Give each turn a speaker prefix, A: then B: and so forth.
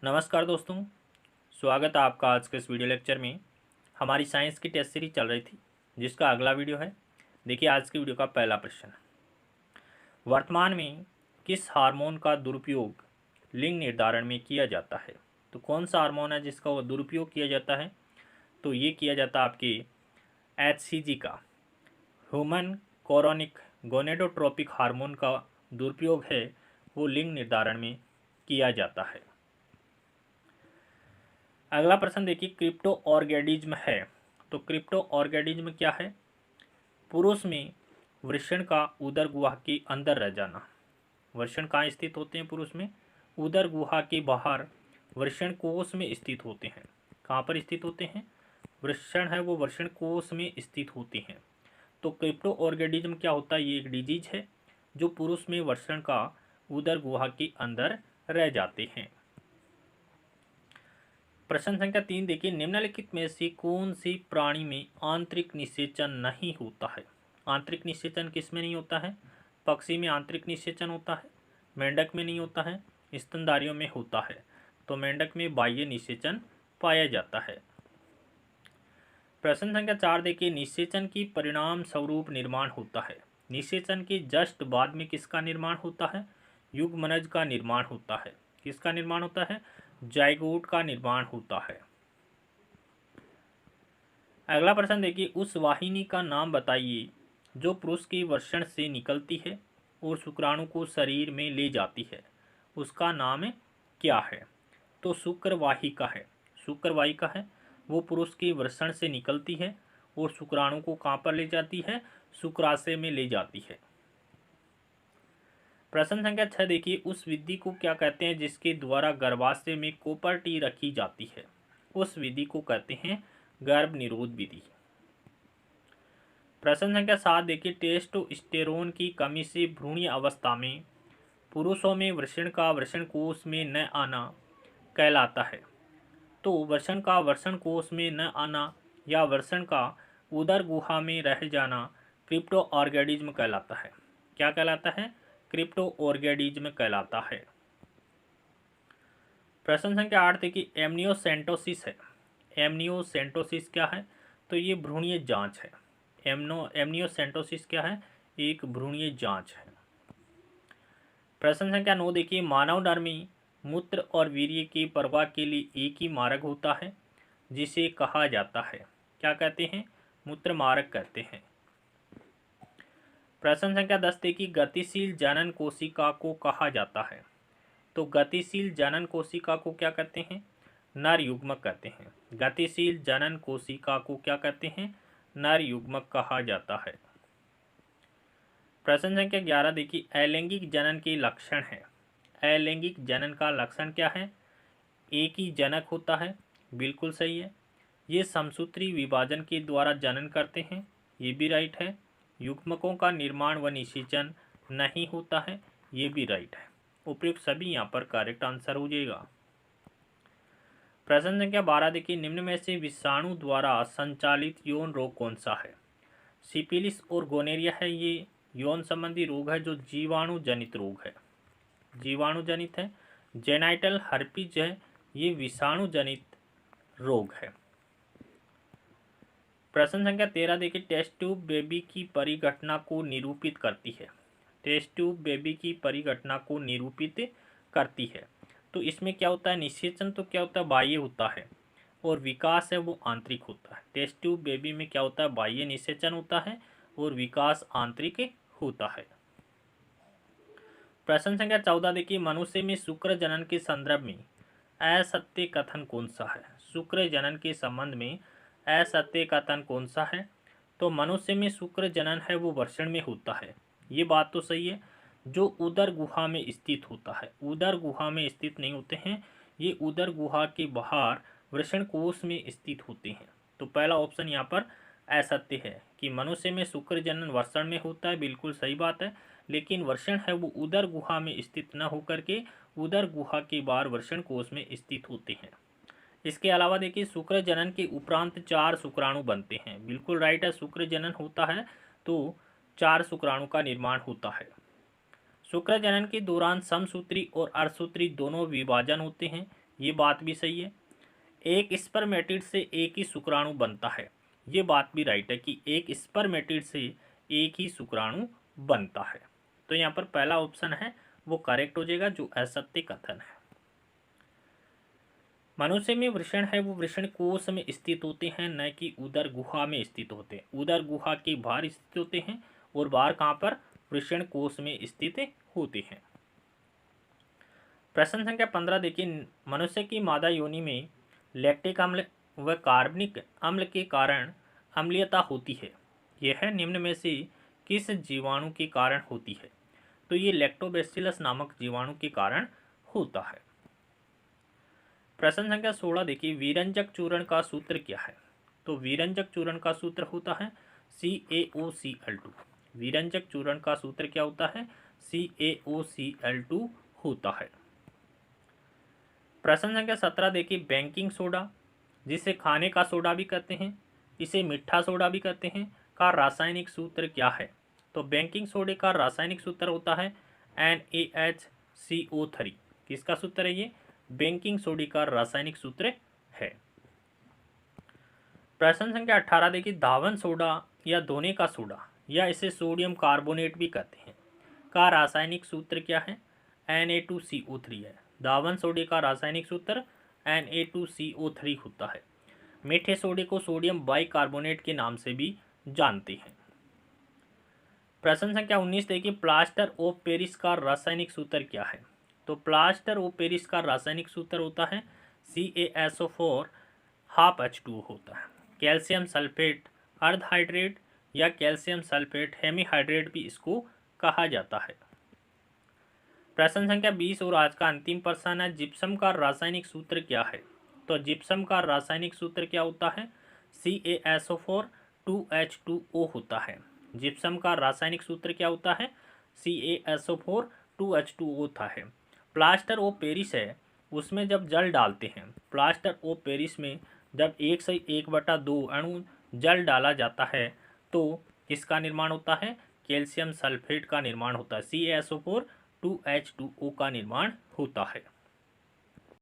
A: नमस्कार दोस्तों, स्वागत है आपका आज के इस वीडियो लेक्चर में। हमारी साइंस की टेस्ट सीरीज चल रही थी जिसका अगला वीडियो है। देखिए आज की वीडियो का पहला प्रश्न, वर्तमान में किस हार्मोन का दुरुपयोग लिंग निर्धारण में किया जाता है? तो कौन सा हार्मोन है जिसका वो दुरुपयोग किया जाता है? तो ये किया जाता है आपके HCG का, ह्यूमन कोरोनिक गोनेडोट्रोपिक हार्मोन का दुरुपयोग है वो लिंग निर्धारण में किया जाता है। अगला प्रश्न देखिए, क्रिप्टो ऑर्गेनिज्म है। तो क्रिप्टो ऑर्गेनिज्म क्या है? पुरुष में वृषण का उदर गुहा के अंदर रह जाना। वृषण कहाँ स्थित होते हैं? पुरुष में उदर गुहा के बाहर वृषण कोश में स्थित होते हैं। कहाँ पर स्थित होते हैं? वृषण है वो वृषण कोश में स्थित होते हैं। तो क्रिप्टो ऑर्गेनिज्म क्या होता है? ये एक डिजीज है जो पुरुष में वृषण का उदर गुहा के अंदर रह जाते हैं। प्रश्न संख्या 3 देखिए, निम्नलिखित में से कौन सी प्राणी में आंतरिक निषेचन नहीं होता है? आंतरिक निषेचन किस में नहीं होता है? पक्षी में आंतरिक निषेचन होता है, मेंढक में नहीं होता है, स्तनधारियों में होता है। तो मेंढक में बाह्य निषेचन पाया जाता है। प्रश्न संख्या 4 देखिए, निषेचन की परिणाम स्वरूप निर्माण होता है। निषेचन के जस्ट बाद में किसका निर्माण होता है? युग्मनज का निर्माण होता है। किसका निर्माण होता है? जाइगोट का निर्माण होता है। अगला प्रश्न देखिए, उस वाहिनी का नाम बताइए जो पुरुष के वृषण से निकलती है और शुक्राणु को शरीर में ले जाती है। उसका नाम क्या है? तो शुक्रवाहिका है। शुक्रवाहिका है वो पुरुष के वृषण से निकलती है और शुक्राणु को कहाँ पर ले जाती है? शुक्राशय में ले जाती है। प्रश्न संख्या 6 देखिए, उस विधि को क्या कहते हैं जिसके द्वारा गर्भाशय में कोपर्टी रखी जाती है? उस विधि को कहते हैं गर्भ निरोध विधि। प्रश्न संख्या 7 देखिए, टेस्टोस्टेरोन की कमी से भ्रूणीय अवस्था में पुरुषों में वृषण का वृषण कोष में न आना कहलाता है। तो वृषण का वृषण कोष में न आना या वृषण का उदर गुहा में रह जाना क्रिप्टो ऑर्गेनिज्म कहलाता है। क्या कहलाता है? क्रिप्टो ऑर्गेनिज्म कहलाता है। प्रश्न संख्या 8 देखिए, एमनियोसेंटोसिस है। एमनियोसेंटोसिस क्या है? तो ये भ्रूणीय जांच है। एमनियोसेंटोसिस क्या है? एक भ्रूणीय जांच है। प्रश्न संख्या 9 देखिए, मानव नर में मूत्र और वीर्य की प्रवाह के लिए एक ही मार्ग होता है जिसे कहा जाता है, क्या कहते हैं? मूत्र मार्ग कहते हैं। प्रश्न संख्या 10 देखिए, गतिशील जनन कोशिका को कहा जाता है। तो गतिशील जनन कोशिका को क्या कहते हैं? नर युग्मक कहते हैं। गतिशील जनन कोशिका को क्या कहते हैं? नर युग्मक कहा जाता है। प्रश्न संख्या 11 देखिए, अलैंगिक जनन के लक्षण है। अलैंगिक जनन का लक्षण क्या है? एक ही जनक होता है, बिल्कुल सही है। ये समसूत्री विभाजन के द्वारा जनन करते हैं, ये भी राइट है। युग्मकों का निर्माण व निषेचन नहीं होता है, ये भी राइट है। उपयुक्त सभी यहाँ पर करेक्ट आंसर हो जाएगा। प्रश्न संख्या 12 देखिए, निम्न में से विषाणु द्वारा संचालित यौन रोग कौन सा है? सिफिलिस और गोनेरिया है, ये यौन संबंधी रोग है जो जीवाणु जनित रोग है, जीवाणु जनित है। जेनाइटल हर्पीज है, ये विषाणु जनित रोग है। प्रश्न संख्या 13 देखिए, टेस्ट ट्यूब बेबी की परिघटना को निरूपित करती है। टेस्ट ट्यूब बेबी की परिघटना को निरूपित करती है। तो इसमें क्या होता है? निषेचन तो क्या होता है? बाह्य होता है, और विकास है वो आंतरिक होता है। टेस्ट ट्यूब बेबी में क्या होता है? बाह्य निषेचन होता है और विकास आंतरिक होता है। प्रश्न संख्या 14 देखिए, मनुष्य में शुक्र जनन के संदर्भ में असत्य कथन कौन सा है? शुक्र जनन के संबंध में असत्य कथन कौन सा है? तो मनुष्य में शुक्र जनन है वो वृषण में होता है, ये बात तो सही है। जो उदर गुहा में स्थित होता है, उदर गुहा में स्थित नहीं होते हैं, ये उदर गुहा के बाहर वृषण कोश में स्थित होते हैं। तो पहला ऑप्शन यहाँ पर असत्य है कि मनुष्य में शुक्र जनन वृषण में होता है, बिल्कुल सही बात है। लेकिन वृषण है वो उदर गुहा में स्थित न होकर के उदर गुहा के बाहर वृषण कोश में स्थित होते हैं। इसके अलावा देखिए, शुक्र जनन के उपरांत 4 शुक्राणु बनते हैं, बिल्कुल राइट है। शुक्र जनन होता है तो 4 शुक्राणु का निर्माण होता है। शुक्र जनन के दौरान समसूत्री और अर्धसूत्री दोनों विभाजन होते हैं, ये बात भी सही है। एक स्पर्मेटिड से एक ही शुक्राणु बनता है, ये बात भी राइट है कि एक स्पर्मेटिड से एक ही शुक्राणु बनता है। तो यहाँ पर पहला ऑप्शन है वो करेक्ट हो जाएगा, जो असत्य कथन है। मनुष्य में वृषण है वो वृषण कोश में स्थित होते हैं, न कि उदर गुहा में स्थित होते हैं। उदर गुहा के बाहर स्थित होते हैं और बाहर कहाँ पर, वृषण कोश में स्थित होते हैं। प्रश्न संख्या 15 देखिए, मनुष्य की मादा योनि में लैक्टिक अम्ल व कार्बनिक अम्ल के कारण अम्लीयता होती है, यह निम्न में से किस जीवाणु के कारण होती है? तो ये लैक्टोबैसिलस नामक जीवाणु के कारण होता है। प्रश्न संख्या 16 देखिए, वीरंजक चूर्ण का सूत्र क्या है? तो वीरंजक चूर्ण का सूत्र होता है CaOCl2। वीरंजक चूर्ण का सूत्र क्या होता है? CaOCl2 होता है। प्रश्न संख्या 17 देखिए, बेकिंग सोडा, जिसे खाने का सोडा भी कहते हैं, इसे मीठा सोडा भी कहते हैं, का रासायनिक सूत्र क्या है? तो बेकिंग सोडे का रासायनिक सूत्र होता है NaHCO3। किसका सूत्र है ये? बेकिंग सोडे का रासायनिक सूत्र है। प्रश्न संख्या 18 देखिए, धावन सोडा या धोने का सोडा या इसे सोडियम कार्बोनेट भी कहते हैं, का रासायनिक सूत्र क्या है? Na2CO3 है। धावन सोडे का रासायनिक सूत्र Na2CO3 होता है। मीठे सोडे को सोडियम बाइकार्बोनेट के नाम से भी जानते हैं। प्रश्न संख्या 19 देखिए, प्लास्टर ऑफ पेरिस का रासायनिक सूत्र क्या है? तो प्लास्टर ऑफ पेरिस का रासायनिक सूत्र होता है CaSO4 ½ होता है। कैल्शियम सल्फेट अर्ध हाइड्रेट या कैल्शियम सल्फेट हेमीहाइड्रेट भी इसको कहा जाता है। प्रश्न संख्या 20 और आज का अंतिम प्रश्न है, जिप्सम का रासायनिक सूत्र क्या है? तो जिप्सम का रासायनिक सूत्र क्या होता है? CaSO4 2H2O होता है। जिप्सम का रासायनिक सूत्र क्या होता है? CaSO4 2H2O होता है। प्लास्टर ऑफ पेरिस है, उसमें जब जल डालते हैं, प्लास्टर ऑफ पेरिस में जब 1 से 1/2 अणु जल डाला जाता है तो किसका निर्माण होता है? कैल्शियम सल्फेट का निर्माण होता है। CaSO4 2H2O का निर्माण होता है।